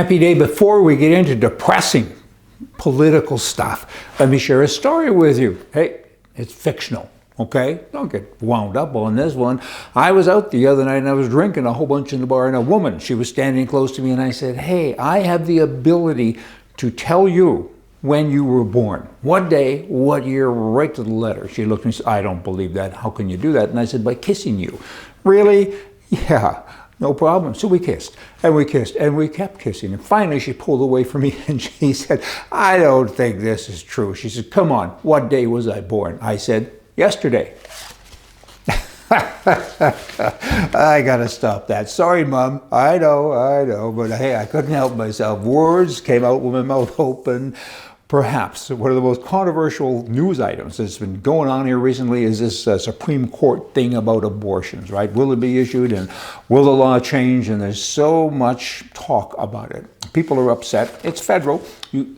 Happy day. Before we get into depressing political stuff, let me share a story with you. Hey, it's fictional, okay? Don't get wound up on this one. I was out the other night and I was drinking a whole bunch in the bar, and a woman, she was standing close to me, and I said, hey, I have the ability to tell you when you were born. What day, what year, right to the letter. She looked at me and said, I don't believe that. How can you do that? And I said, by kissing you. Really? Yeah. No problem. So we kissed, and we kissed, and we kept kissing. And finally, she pulled away from me, and she said, I don't think this is true. She said, come on, what day was I born? I said, yesterday. I got to stop that. Sorry, Mom. I know. But hey, I couldn't help myself. Words came out with my mouth open. Perhaps one of the most controversial news items that's been going on here recently is this Supreme Court thing about abortions, right? Will it be issued, and will the law change? And there's so much talk about it. People are upset. It's federal.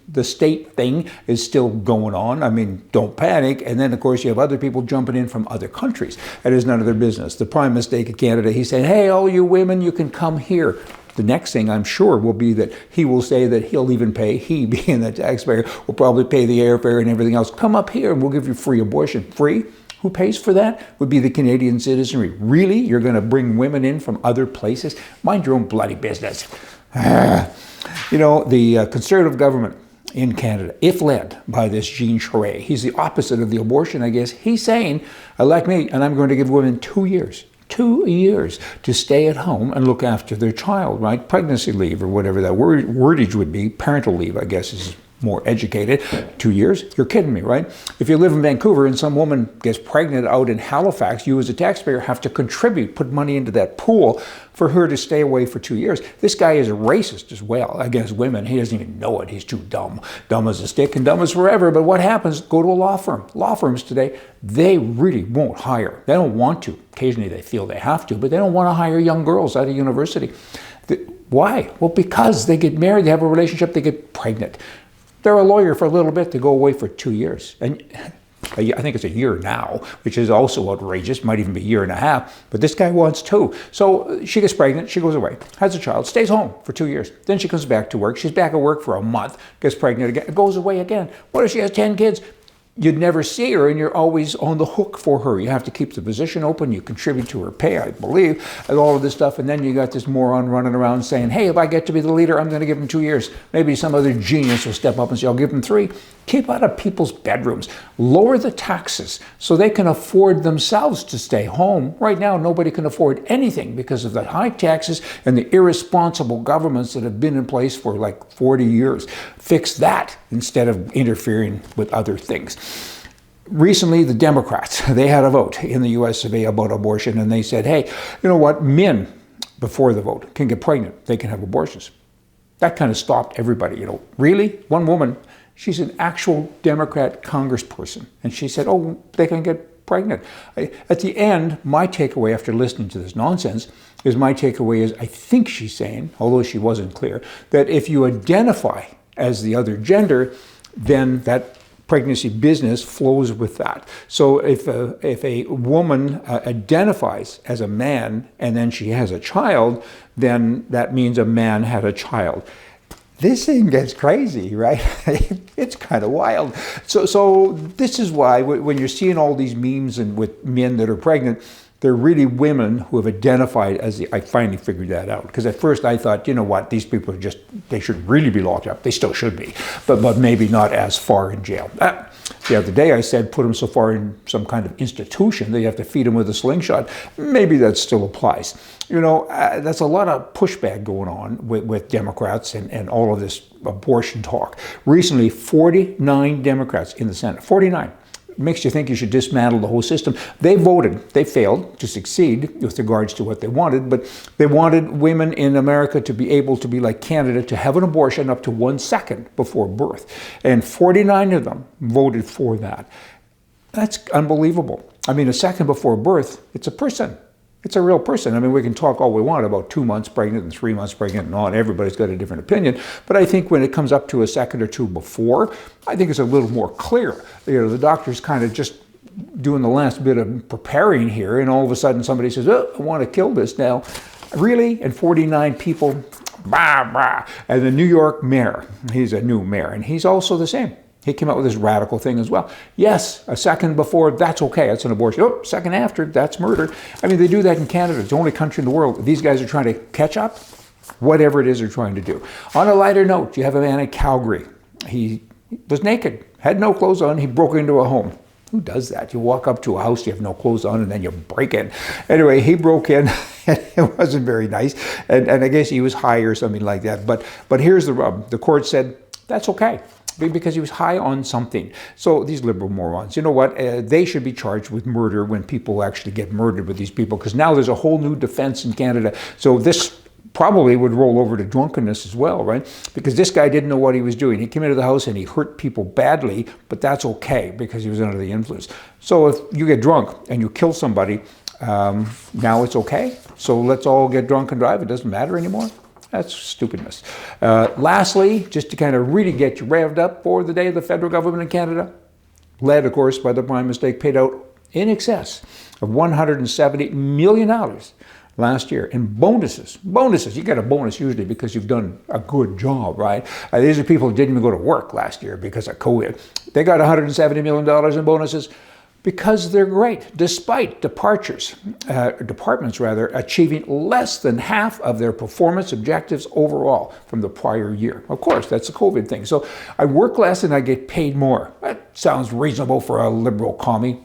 The state thing is still going on. I mean, don't panic. And then, of course, you have other people jumping in from other countries. That is none of their business. The Prime Minister of Canada, he's saying, hey, all you women, you can come here. The next thing, I'm sure, will be that he will say that he'll even pay, he being the taxpayer, will probably pay the airfare and everything else. Come up here and we'll give you free abortion. Free? Who pays for that? Would be the Canadian citizenry. Really? You're going to bring women in from other places? Mind your own bloody business. You know, the Conservative government in Canada, if led by this Jean Charest, he's the opposite of the abortion, I guess. He's saying, elect me, and I'm going to give women 2 years. 2 years to stay at home and look after their child, right? Pregnancy leave or whatever that wordage would be. Parental leave, I guess, is more educated. 2 years? You're kidding me, right? If you live in Vancouver and some woman gets pregnant out in Halifax, you as a taxpayer have to contribute, put money into that pool for her to stay away for 2 years. This guy is a racist as well against women. He doesn't even know it. He's too dumb. Dumb as a stick and dumb as forever. But what happens? Go to a law firm. Law firms today, they really won't hire. They don't want to. Occasionally they feel they have to, but they don't want to hire young girls out of university. Why? Well, because they get married, they have a relationship, they get pregnant. They're a lawyer for a little bit to go away for 2 years. And I think it's a year now, which is also outrageous, might even be a year and a half, but this guy wants 2. So she gets pregnant, she goes away, has a child, stays home for 2 years. Then she comes back to work, she's back at work for a month, gets pregnant again, goes away again. What if she has 10 kids? You'd never see her, and you're always on the hook for her. You have to keep the position open. You contribute to her pay, I believe, and all of this stuff. And then you got this moron running around saying, hey, if I get to be the leader, I'm going to give him 2 years. Maybe some other genius will step up and say, I'll give him 3. Keep out of people's bedrooms. Lower the taxes so they can afford themselves to stay home. Right now, nobody can afford anything because of the high taxes and the irresponsible governments that have been in place for like 40 years. Fix that instead of interfering with other things. Recently, the Democrats, they had a vote in the U.S. about abortion, and they said, hey, you know what? Men, before the vote, can get pregnant. They can have abortions. That kind of stopped everybody, you know. Really? One woman, she's an actual Democrat congressperson, and she said, oh, they can get pregnant. At the end, my takeaway after listening to this nonsense is I think she's saying, although she wasn't clear, that if you identify as the other gender, then that pregnancy business flows with that. So if a woman identifies as a man and then she has a child, then that means a man had a child. This thing gets crazy, right? It's kind of wild. So this is why when you're seeing all these memes and with men that are pregnant, they're really women who have identified as I finally figured that out. Because at first I thought, you know what, these people are they should really be locked up. They still should be, but maybe not as far in jail. The other day I said put them so far in some kind of institution that you have to feed them with a slingshot. Maybe that still applies. You know, that's a lot of pushback going on with Democrats and all of this abortion talk. Recently, 49 Democrats in the Senate, 49. Makes you think you should dismantle the whole system. They voted. They failed to succeed with regards to what they wanted, but they wanted women in America to be able to be like Canada, to have an abortion up to 1 second before birth. And 49 of them voted for that. That's unbelievable. I mean, a second before birth, it's a person. It's a real person. I mean, we can talk all we want about 2 months pregnant and 3 months pregnant and all, and everybody's got a different opinion. But I think when it comes up to a second or two before, I think it's a little more clear. You know, the doctor's kind of just doing the last bit of preparing here, and all of a sudden somebody says, oh, I want to kill this now. Really? And 49 people Bah, bah. And the New York mayor, he's a new mayor, and he's also the same. He came out with this radical thing as well. Yes, a second before, that's okay, that's an abortion. Oh, second after, that's murder. I mean, they do that in Canada. It's the only country in the world. These guys are trying to catch up, whatever it is they're trying to do. On a lighter note, you have a man in Calgary. He was naked, had no clothes on, he broke into a home. Who does that? You walk up to a house, you have no clothes on, and then you break in. Anyway, he broke in, and it wasn't very nice. And I guess he was high or something like that. But here's the rub. The court said, that's okay, because he was high on something. So these liberal morons, you know what? They should be charged with murder when people actually get murdered with these people, because now there's a whole new defense in Canada. So this probably would roll over to drunkenness as well, right? Because this guy didn't know what he was doing. He came into the house and he hurt people badly, but that's okay because he was under the influence. So if you get drunk and you kill somebody, now it's okay. So let's all get drunk and drive. It doesn't matter anymore. That's stupidness. Lastly, just to kind of really get you revved up for the day, the federal government in Canada, led, of course, by the Prime Minister, paid out in excess of $170 million last year in bonuses. Bonuses. You get a bonus usually because you've done a good job, right? These are people who didn't even go to work last year because of COVID. They got $170 million in bonuses because they're great, despite departments achieving less than half of their performance objectives overall from the prior year. Of course, that's a COVID thing. So I work less and I get paid more. That sounds reasonable for a liberal commie.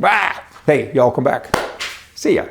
Hey, y'all come back. See ya.